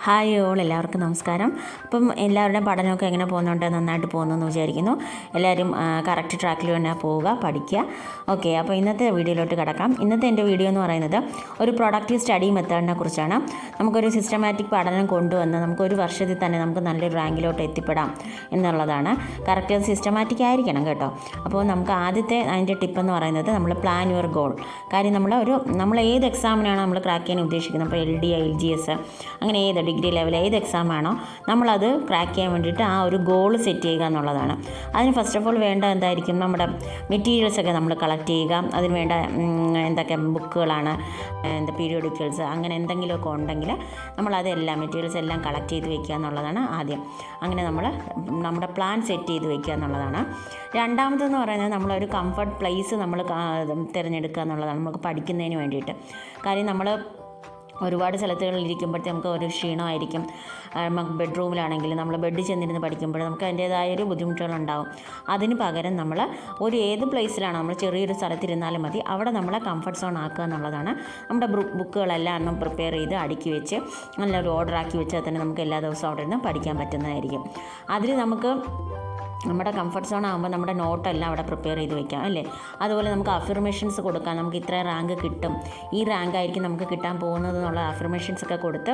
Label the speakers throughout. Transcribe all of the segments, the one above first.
Speaker 1: Hi all, എല്ലാവർക്കും നമസ്കാരം. അപ്പം എല്ലാവരുടെയും പഠനമൊക്കെ എങ്ങനെ പോകുന്നുണ്ട്? നന്നായിട്ട് പോകുന്നു വിചാരിക്കുന്നു. എല്ലാവരും കറക്റ്റ് ട്രാക്കിൽ തന്നെ പോവുക, പഠിക്കുക. ഓക്കെ, അപ്പോൾ ഇന്നത്തെ വീഡിയോയിലോട്ട് കിടക്കാം. ഇന്നത്തെ എൻ്റെ വീഡിയോ എന്ന് പറയുന്നത് ഒരു പ്രൊഡക്റ്റീവ് സ്റ്റഡി മെത്തേഡിനെ കുറിച്ചാണ്. നമുക്കൊരു സിസ്റ്റമാറ്റിക് പഠനം കൊണ്ടുവന്ന് നമുക്കൊരു വർഷത്തിൽ തന്നെ നമുക്ക് നല്ലൊരു റാങ്കിലോട്ട് എത്തിപ്പെടാം എന്നുള്ളതാണ്. കറക്റ്റ് സിസ്റ്റമാറ്റിക് ആയിരിക്കണം കേട്ടോ. അപ്പോൾ നമുക്ക് ആദ്യത്തെ അതിൻ്റെ ടിപ്പെന്ന് പറയുന്നത് നമ്മൾ പ്ലാൻ യുവർ ഗോൾ. കാര്യം നമ്മൾ ഏത് എക്സാമിനാണോ നമ്മൾ ക്രാക്ക് ചെയ്യാൻ ഉദ്ദേശിക്കുന്നത്, അപ്പോൾ LD, LGS അങ്ങനെ ഏത് ഡിഗ്രി ലെവൽ ഏത് എക്സാമാണോ നമ്മളത് ക്രാക്ക് ചെയ്യാൻ വേണ്ടിയിട്ട് ആ ഒരു ഗോൾ സെറ്റ് ചെയ്യുക എന്നുള്ളതാണ്. അതിന് ഫസ്റ്റ് ഓഫ് ഓൾ വേണ്ട എന്തായിരിക്കും, നമ്മുടെ മെറ്റീരിയൽസൊക്കെ നമ്മൾ കളക്ട് ചെയ്യുക. അതിന് വേണ്ട എന്തൊക്കെ ബുക്കുകളാണ്, പീരിയോഡിക്കൽസ് അങ്ങനെ എന്തെങ്കിലുമൊക്കെ ഉണ്ടെങ്കിൽ നമ്മളതെല്ലാം മെറ്റീരിയൽസ് എല്ലാം കളക്ട് ചെയ്ത് വെക്കുക എന്നുള്ളതാണ് ആദ്യം. അങ്ങനെ നമ്മുടെ പ്ലാൻ സെറ്റ് ചെയ്ത് വെക്കുക എന്നുള്ളതാണ്. രണ്ടാമതെന്ന് പറയുന്നത് നമ്മളൊരു കംഫർട്ട് പ്ലേസ് നമ്മൾ തിരഞ്ഞെടുക്കുക എന്നുള്ളതാണ് നമുക്ക് പഠിക്കുന്നതിന് വേണ്ടിയിട്ട്. കാര്യം നമ്മൾ ഒരുപാട് സ്ഥലത്തുകളിൽ ഇരിക്കുമ്പോഴത്തേ നമുക്ക് ഒരു ക്ഷീണമായിരിക്കും. നമുക്ക് ബെഡ്റൂമിലാണെങ്കിൽ നമ്മൾ ബെഡിൽ ചെന്നിരുന്ന് പഠിക്കുമ്പോൾ നമുക്ക് അതിൻ്റേതായൊരു ബുദ്ധിമുട്ടുകളുണ്ടാകും. അതിന് പകരം നമ്മൾ ഏത് പ്ലേസിലാണ് നമ്മൾ ചെറിയൊരു സ്ഥലത്തിരുന്നാലും മതി, അവിടെ നമ്മളെ കംഫർട്ട് സോൺ ആക്കുക എന്നുള്ളതാണ്. നമ്മുടെ ബുക്കുകളെല്ലാം എണ്ണം പ്രിപ്പയർ ചെയ്ത് അടുക്കി വെച്ച് നല്ലൊരു ഓർഡർ ആക്കി വെച്ചാൽ തന്നെ നമുക്ക് എല്ലാ ദിവസവും അവിടെ നിന്ന് പഠിക്കാൻ പറ്റുന്നതായിരിക്കും. അതിൽ നമുക്ക് നമ്മുടെ കംഫർട്ട് സോൺ ആകുമ്പോൾ നമ്മുടെ നോട്ടെല്ലാം അവിടെ പ്രിപ്പയർ ചെയ്ത് വെക്കാം അല്ലേ. അതുപോലെ നമുക്ക് അഫർമേഷൻസ് കൊടുക്കാം. നമുക്ക് ഇത്ര റാങ്ക് കിട്ടും, ഈ റാങ്ക് ആയിരിക്കും നമുക്ക് കിട്ടാൻ പോകുന്നത് എന്നുള്ള അഫർമേഷൻസ് ഒക്കെ കൊടുത്ത്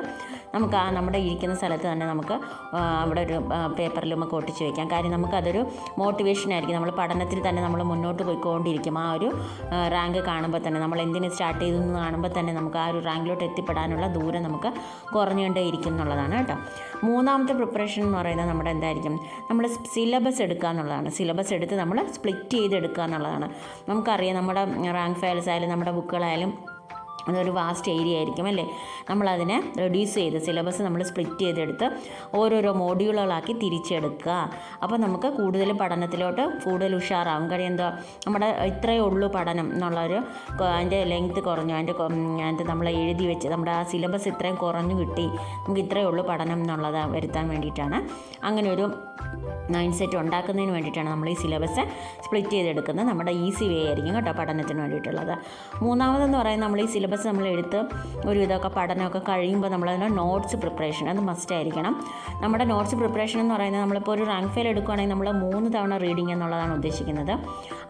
Speaker 1: നമുക്ക് ആ നമ്മുടെ ഇരിക്കുന്ന സ്ഥലത്ത് തന്നെ നമുക്ക് അവിടെ ഒരു പേപ്പറിൽ നമുക്ക് ഒട്ടിച്ച് വയ്ക്കാം. കാര്യം നമുക്കതൊരു മോട്ടിവേഷൻ ആയിരിക്കും. നമ്മൾ പഠനത്തിൽ തന്നെ നമ്മൾ മുന്നോട്ട് പോയിക്കൊണ്ടിരിക്കും. ആ ഒരു റാങ്ക് കാണുമ്പോൾ തന്നെ നമ്മൾ എന്തിന് സ്റ്റാർട്ട് ചെയ്തു എന്ന് കാണുമ്പോൾ തന്നെ നമുക്ക് ആ ഒരു റാങ്കിലോട്ട് എത്തിപ്പെടാനുള്ള ദൂരം നമുക്ക് കുറഞ്ഞുകൊണ്ടേ ഇരിക്കും എന്നുള്ളതാണ് കേട്ടോ. മൂന്നാമത്തെ പ്രിപ്പറേഷൻ എന്ന് പറയുന്നത് നമ്മുടെ എന്തായിരിക്കും, നമ്മൾ സിലബസ് എടുക്കുക എന്നുള്ളതാണ്. സിലബസ് എടുത്ത് നമ്മൾ സ്പ്ലിറ്റ് ചെയ്തെടുക്കുക എന്നുള്ളതാണ്. നമുക്കറിയാം നമ്മുടെ റാങ്ക് ഫയൽസ് ആയാലും നമ്മുടെ ബുക്കുകളായാലും അതൊരു വാസ്റ്റ് ഏരിയ ആയിരിക്കും അല്ലേ. നമ്മളതിനെ റെഡ്യൂസ് ചെയ്ത് സിലബസ് നമ്മൾ സ്പ്ലിറ്റ് ചെയ്തെടുത്ത് ഓരോരോ മോഡ്യൂളുകളാക്കി തിരിച്ചെടുക്കുക. അപ്പോൾ നമുക്ക് കൂടുതൽ പഠനത്തിലോട്ട് കൂടുതൽ ഉഷാറാവും. കാര്യം എന്താ, നമ്മുടെ ഇത്രയേ ഉള്ളൂ പഠനം എന്നുള്ളൊരു അതിൻ്റെ ലെങ്ത്ത് കുറഞ്ഞു, അതിൻ്റെ നമ്മൾ എഴുതി വെച്ച് നമ്മുടെ ആ സിലബസ് ഇത്രയും കുറഞ്ഞു കിട്ടി, നമുക്ക് ഇത്രയേ ഉള്ളൂ പഠനം എന്നുള്ളത് വരുത്താൻ വേണ്ടിയിട്ടാണ്. അങ്ങനെ ഒരു മൈൻഡ് സെറ്റ് ഉണ്ടാക്കുന്നതിന് വേണ്ടിയിട്ടാണ് നമ്മൾ ഈ സിലബസ് സ്പ്ലിറ്റ് ചെയ്തെടുക്കുന്നത്. നമ്മുടെ ഈസി വേ ആയിരിക്കും കേട്ടോ പഠനത്തിന് വേണ്ടിയിട്ടുള്ളത്. മൂന്നാമതെന്ന് പറയുന്നത് നമ്മൾ ഈ സിലബസ് നമ്മൾ എടുത്ത് ഒരു ഇതൊക്കെ പഠനമൊക്കെ കഴിയുമ്പോൾ നമ്മളതിന് നോട്ട്സ് പ്രിപ്പറേഷൻ അത് മസ്റ്റ് ആയിരിക്കണം. നമ്മുടെ നോട്ട്സ് പ്രിപ്പറേഷൻ എന്ന് പറയുന്നത് നമ്മളിപ്പോൾ ഒരു റാങ്ക് ഫയൽ എടുക്കുകയാണെങ്കിൽ നമ്മൾ 3 തവണ റീഡിങ് എന്നുള്ളതാണ് ഉദ്ദേശിക്കുന്നത്.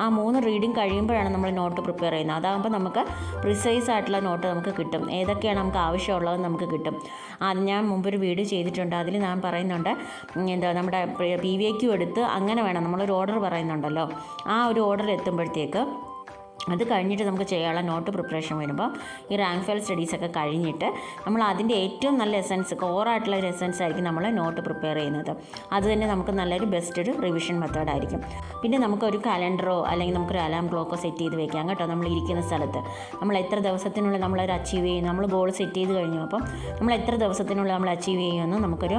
Speaker 1: ആ 3 റീഡിങ് കഴിയുമ്പോഴാണ് നമ്മൾ നോട്ട് പ്രിപ്പയർ ചെയ്യുന്നത്. അതാകുമ്പോൾ നമുക്ക് പ്രിസൈസ് ആയിട്ടുള്ള നോട്ട് നമുക്ക് കിട്ടും. ഏതൊക്കെയാണ് നമുക്ക് ആവശ്യമുള്ളത് നമുക്ക് കിട്ടും. അത് ഞാൻ മുമ്പൊരു വീഡിയോ ചെയ്തിട്ടുണ്ട്. അതിൽ ഞാൻ പറയുന്നുണ്ട് നമ്മുടെ PVQ എടുത്ത് അങ്ങനെ വേണം, നമ്മളൊരു ഓർഡർ പറയുന്നുണ്ടല്ലോ, ആ ഒരു ഓർഡർ എത്തുമ്പോഴത്തേക്ക് അത് കഴിഞ്ഞിട്ട് നമുക്ക് ചെയ്യാനുള്ള നോട്ട് പ്രിപ്പറേഷൻ വരുമ്പോൾ ഈ റാങ്ക് ഫയൽ സ്റ്റഡീസൊക്കെ കഴിഞ്ഞിട്ട് നമ്മൾ അതിൻ്റെ ഏറ്റവും നല്ല എസൻസ് കോറായിട്ടുള്ള ഒരു എസൻസ് ആയിരിക്കും നമ്മൾ നോട്ട് പ്രിപ്പയർ ചെയ്യുന്നത്. അത് തന്നെ നമുക്ക് നല്ലൊരു ബെസ്റ്റ് ഒരു റിവിഷൻ മെത്തേഡായിരിക്കും. പിന്നെ നമുക്കൊരു കലണ്ടറോ അല്ലെങ്കിൽ നമുക്കൊരു അലാം ക്ലോക്കോ സെറ്റ് ചെയ്ത് വെക്കാം കേട്ടോ. നമ്മൾ ഇരിക്കുന്ന സ്ഥലത്ത് നമ്മൾ എത്ര ദിവസത്തിനുള്ളിൽ നമ്മളൊരു അച്ചീവ് ചെയ്യും, നമ്മൾ ഗോൾ സെറ്റ് ചെയ്ത് കഴിഞ്ഞു. അപ്പം നമ്മൾ എത്ര ദിവസത്തിനുള്ളിൽ നമ്മൾ അച്ചീവ് ചെയ്യുമെന്ന് നമുക്ക്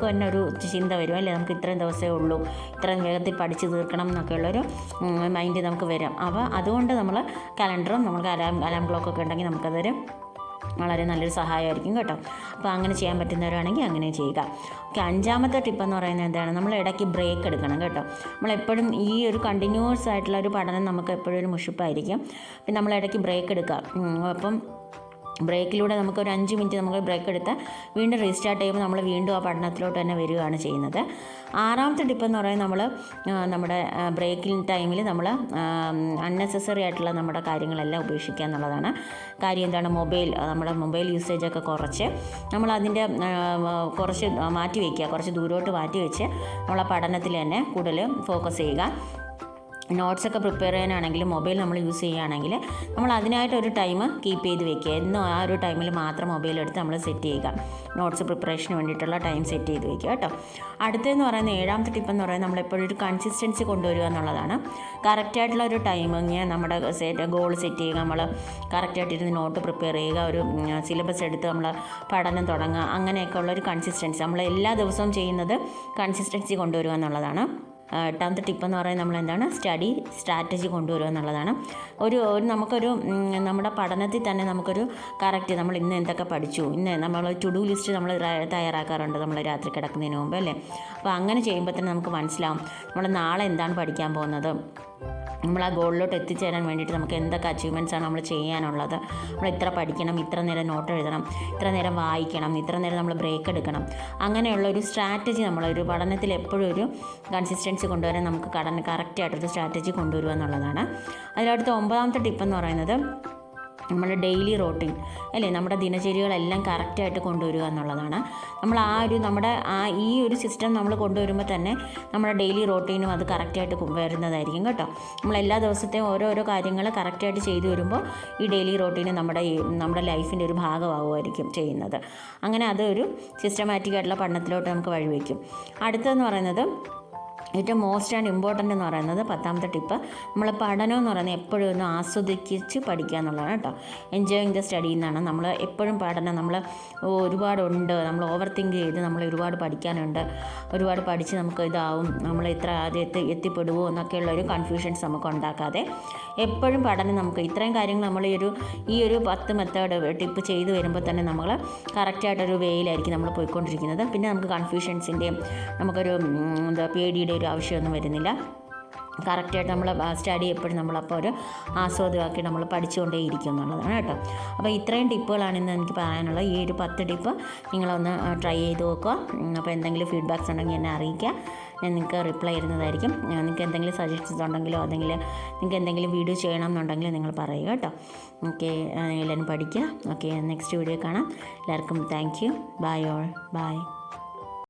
Speaker 1: തന്നെ ഒരു ചിന്ത വരും അല്ലേ. നമുക്ക് ഇത്രയും ദിവസമേ ഉള്ളൂ, ഇത്രയും വേഗത്തിൽ പഠിച്ച് തീർക്കണം എന്നൊക്കെയുള്ളൊരു മൈൻഡ് നമുക്ക് വരാം. അപ്പോൾ അതുകൊണ്ട് നമ്മൾ കലണ്ടറും നമുക്ക് അലാം ക്ലോക്കൊക്കെ ഉണ്ടെങ്കിൽ നമുക്കതൊരു വളരെ നല്ലൊരു സഹായമായിരിക്കും കേട്ടോ. അപ്പോൾ അങ്ങനെ ചെയ്യാൻ പറ്റുന്നവരാണെങ്കിൽ അങ്ങനെ ചെയ്യുക. ഓക്കെ, അഞ്ചാമത്തെ ടിപ്പെന്ന് പറയുന്നത് എന്താണ്, നമ്മൾ ഇടയ്ക്ക് ബ്രേക്ക് എടുക്കണം കേട്ടോ. നമ്മളെപ്പോഴും ഈ ഒരു കണ്ടിന്യൂസ് ആയിട്ടുള്ള ഒരു പഠനം നമുക്ക് എപ്പോഴും ഒരു മുഷിപ്പായിരിക്കും. പിന്നെ നമ്മൾ ഇടയ്ക്ക് ബ്രേക്ക് എടുക്കുക. അപ്പം ബ്രേക്കിലൂടെ നമുക്കൊരു 5 മിനിറ്റ് നമുക്ക് ബ്രേക്ക് എടുത്ത് വീണ്ടും റീസ്റ്റാർട്ട് ചെയ്യുമ്പോൾ നമ്മൾ വീണ്ടും ആ പഠനത്തിലോട്ട് തന്നെ വരികയാണ് ചെയ്യുന്നത്. ആറാമത്തെ ടിപ്പെന്ന് പറയുന്നത് നമ്മുടെ ബ്രേക്കിംഗ് ടൈമിൽ നമ്മൾ അൺനെസസറി ആയിട്ടുള്ള നമ്മുടെ കാര്യങ്ങളെല്ലാം ഉപേക്ഷിക്കുക എന്നുള്ളതാണ്. കാര്യം എന്താണ്, നമ്മുടെ മൊബൈൽ യൂസേജൊക്കെ കുറച്ച് നമ്മളതിൻ്റെ കുറച്ച് മാറ്റി വയ്ക്കുക, കുറച്ച് ദൂരോട്ട് മാറ്റി വെച്ച് നമ്മളെ പഠനത്തിൽ തന്നെ കൂടുതൽ ഫോക്കസ് ചെയ്യുക. നോട്ട്സൊക്കെ പ്രിപ്പയർ ചെയ്യാനാണെങ്കിലും മൊബൈൽ നമ്മൾ യൂസ് ചെയ്യുകയാണെങ്കിൽ നമ്മൾ അതിനായിട്ടൊരു ടൈം കീപ്പ് ചെയ്ത് വെക്കുക. എന്നും ആ ഒരു ടൈമിൽ മാത്രം മൊബൈൽ എടുത്ത് നമ്മൾ സെറ്റ് ചെയ്യുക. നോട്ട്സ് പ്രിപ്പറേഷന് വേണ്ടിയിട്ടുള്ള ടൈം സെറ്റ് ചെയ്ത് വെക്കുക കേട്ടോ. അടുത്തതെന്ന് പറയുന്നത് ഏഴാമത്തെ ടിപ്പെന്ന് പറയുന്നത് നമ്മളെപ്പോഴും ഒരു കൺസിസ്റ്റൻസി കൊണ്ടുവരിക എന്നുള്ളതാണ്. കറക്റ്റായിട്ടുള്ള ഒരു ടൈമിങ് നമ്മുടെ ഗോൾ സെറ്റ് ചെയ്യുക, നമ്മൾ കറക്റ്റായിട്ടിരുന്ന് നോട്ട് പ്രിപ്പയർ ചെയ്യുക, ഒരു സിലബസ് എടുത്ത് നമ്മൾ പഠനം തുടങ്ങുക. അങ്ങനെയൊക്കെ ഉള്ളൊരു കൺസിസ്റ്റൻസി നമ്മൾ എല്ലാ ദിവസവും ചെയ്യുന്നത് കൺസിസ്റ്റൻസി കൊണ്ടുവരിക എന്നുള്ളതാണ്. എട്ടാമത്തെ ടിപ്പെന്ന് പറയുന്നത് നമ്മളെന്താണ്, സ്റ്റഡി സ്ട്രാറ്റജി കൊണ്ടുവരിക എന്നുള്ളതാണ്. നമുക്കൊരു നമ്മുടെ പഠനത്തിൽ തന്നെ നമുക്കൊരു കറക്റ്റ് നമ്മൾ ഇന്ന് എന്തൊക്കെ പഠിച്ചു, ഇന്ന് നമ്മൾ ടു ഡു ലിസ്റ്റ് നമ്മൾ തയ്യാറാക്കാറുണ്ട് നമ്മൾ രാത്രി കിടക്കുന്നതിന് മുമ്പ് അല്ലേ. അപ്പോൾ അങ്ങനെ ചെയ്യുമ്പോൾ തന്നെ നമുക്ക് മനസ്സിലാവും നമ്മൾ നാളെ എന്താണ് പഠിക്കാൻ പോകുന്നത്, നമ്മൾ ആ ഗോളിലോട്ട് എത്തിച്ചേരാൻ വേണ്ടിയിട്ട് നമുക്ക് എന്തൊക്കെ അച്ചീവ്മെൻറ്റ്സാണ് നമ്മൾ ചെയ്യാനുള്ളത്. നമ്മൾ ഇത്ര പഠിക്കണം, ഇത്ര നേരം നോട്ട് എഴുതണം, ഇത്ര നേരം വായിക്കണം, ഇത്ര നേരം നമ്മൾ ബ്രേക്ക് എടുക്കണം, അങ്ങനെയുള്ള ഒരു സ്ട്രാറ്റജി നമ്മളൊരു പഠനത്തിൽ എപ്പോഴും ഒരു കൺസിസ്റ്റൻസി കൊണ്ടുവരാൻ നമുക്ക് കറക്റ്റായിട്ടൊരു സ്ട്രാറ്റജി കൊണ്ടുവരിക എന്നുള്ളതാണ്. അതിലടുത്ത 9ാമത്തെ ടിപ്പെന്ന് പറയുന്നത് നമ്മുടെ ഡെയിലി റൂട്ടീൻ അല്ലേ, നമ്മുടെ ദിനചര്യകളെല്ലാം കറക്റ്റായിട്ട് കൊണ്ടുവരിക എന്നുള്ളതാണ്. നമ്മൾ ഈ ഒരു സിസ്റ്റം നമ്മൾ കൊണ്ടുവരുമ്പോൾ തന്നെ നമ്മുടെ ഡെയിലി റൂട്ടീനും അത് കറക്റ്റായിട്ട് വരുന്നതായിരിക്കും കേട്ടോ. നമ്മൾ എല്ലാ ദിവസത്തെയും ഓരോരോ കാര്യങ്ങൾ കറക്റ്റായിട്ട് ചെയ്തു വരുമ്പോൾ ഈ ഡെയിലി റൂട്ടീന് നമ്മുടെ ലൈഫിൻ്റെ ഒരു ഭാഗമാകുമായിരിക്കും ചെയ്യുന്നത്. അങ്ങനെ അതൊരു സിസ്റ്റമാറ്റിക് ആയിട്ടുള്ള പഠനത്തിലോട്ട് നമുക്ക് വഴിവെക്കും. അടുത്തതെന്ന് പറയുന്നത് ഏറ്റവും മോസ്റ്റ് ആൻഡ് ഇമ്പോർട്ടൻ്റ് എന്ന് പറയുന്നത് 10ാമത്തെ ടിപ്പ്, നമ്മൾ പഠനം എന്ന് പറയുന്നത് എപ്പോഴും ഒന്ന് ആസ്വദിച്ച് പഠിക്കുക എന്നുള്ളതാണ് കേട്ടോ. എൻജോയിങ് ദ സ്റ്റഡി എന്നാണ്. നമ്മൾ എപ്പോഴും പഠനം നമ്മൾ ഒരുപാടുണ്ട്, നമ്മൾ ഓവർ തിങ്ക് ചെയ്ത് നമ്മൾ ഒരുപാട് പഠിക്കാനുണ്ട്, ഒരുപാട് പഠിച്ച് നമുക്ക് ഇതാവും, നമ്മൾ ഇത്ര ആദ്യം എത്തിപ്പെടുമോ എന്നൊക്കെയുള്ള ഒരു കൺഫ്യൂഷൻസ് നമുക്ക് ഉണ്ടാക്കാതെ എപ്പോഴും പഠനം നമുക്ക് ഇത്രയും കാര്യങ്ങൾ നമ്മൾ ഈ ഒരു 10 മെത്തേഡ് ടിപ്പ് ചെയ്ത് വരുമ്പോൾ തന്നെ നമ്മൾ കറക്റ്റായിട്ടൊരു വേയിലായിരിക്കും നമ്മൾ പോയിക്കൊണ്ടിരിക്കുന്നത്. പിന്നെ നമുക്ക് കൺഫ്യൂഷൻസിൻ്റെയും നമുക്കൊരു പേടിയുടെ ഒരു ആവശ്യമൊന്നും വരുന്നില്ല. കറക്റ്റായിട്ട് നമ്മൾ സ്റ്റഡി എപ്പോഴും നമ്മളപ്പോൾ ഒരു ആസ്വാദമാക്കി നമ്മൾ പഠിച്ചുകൊണ്ടേ ഇരിക്കും എന്നുള്ളതാണ് കേട്ടോ. അപ്പോൾ ഇത്രയും ടിപ്പുകളാണ് ഇന്ന് എനിക്ക് പറയാനുള്ളത്. ഈ ഒരു 10 ടിപ്പ് നിങ്ങളൊന്ന് ട്രൈ ചെയ്ത് നോക്കുക. അപ്പോൾ എന്തെങ്കിലും ഫീഡ്ബാക്ക്സ് ഉണ്ടെങ്കിൽ എന്നെ അറിയിക്കുക, ഞാൻ നിങ്ങൾക്ക് റിപ്ലൈ ചെയ്യുന്നതായിരിക്കും. നിങ്ങൾക്ക് എന്തെങ്കിലും സജഷൻസ് ഉണ്ടെങ്കിലോ അല്ലെങ്കിൽ നിങ്ങൾക്ക് എന്തെങ്കിലും വീഡിയോ ചെയ്യണം എന്നുണ്ടെങ്കിൽ നിങ്ങൾ പറയുക കേട്ടോ. ഓക്കെ, എല്ലാവരും പഠിക്കുക. ഓക്കെ, നെക്സ്റ്റ് വീഡിയോ കാണാം. എല്ലാവർക്കും thank you. Bye all. By.